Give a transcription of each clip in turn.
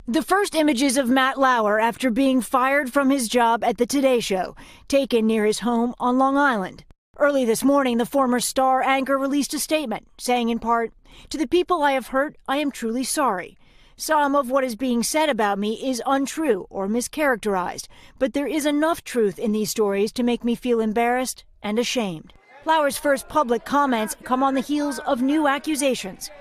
The first images of Matt Lauer after being fired from his job at the Today Show, taken near his home on Long Island. Early this morning, the former Star anchor released a statement, saying in part, "To the people I have hurt, I am truly sorry. Some of what is being said about me is untrue or mischaracterized, but there is enough truth in these stories to make me feel embarrassed and ashamed." Lauer's first public comments come on the heels of new accusations.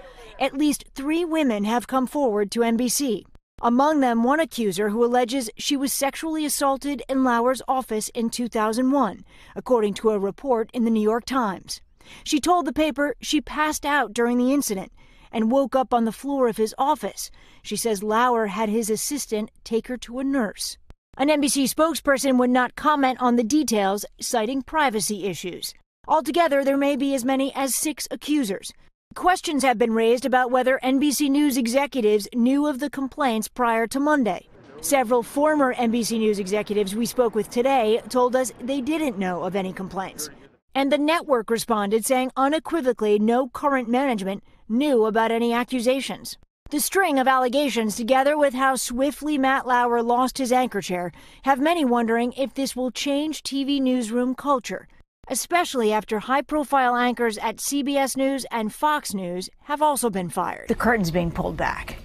At least 3 women have come forward to NBC. Among them, one accuser who alleges she was sexually assaulted in Lauer's office in 2001, according to a report in the New York Times. She told the paper she passed out during the incident and woke up on the floor of his office. She says Lauer had his assistant take her to a nurse. An NBC spokesperson would not comment on the details, citing privacy issues. Altogether, there may be as many as 6 accusers. Questions have been raised about whether NBC News executives knew of the complaints prior to Monday. Several former NBC News executives we spoke with today told us they didn't know of any complaints. And the network responded saying unequivocally no current management knew about any accusations. The string of allegations, together with how swiftly Matt Lauer lost his anchor chair, have many wondering if this will change TV newsroom culture, especially after high-profile anchors at CBS News and Fox News have also been fired. The curtain's being pulled back.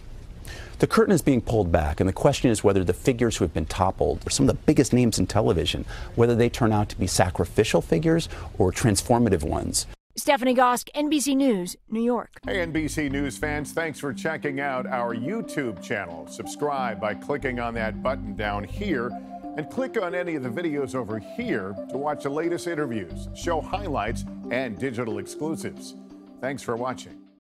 The curtain is being pulled back, and the question is whether the figures who have been toppled are some of the biggest names in television, whether they turn out to be sacrificial figures or transformative ones. Stephanie Gosk, NBC News, New York. Hey, NBC News fans, thanks for checking out our YouTube channel. Subscribe by clicking on that button down here, and click on any of the videos over here to watch the latest interviews, show highlights, and digital exclusives. Thanks for watching.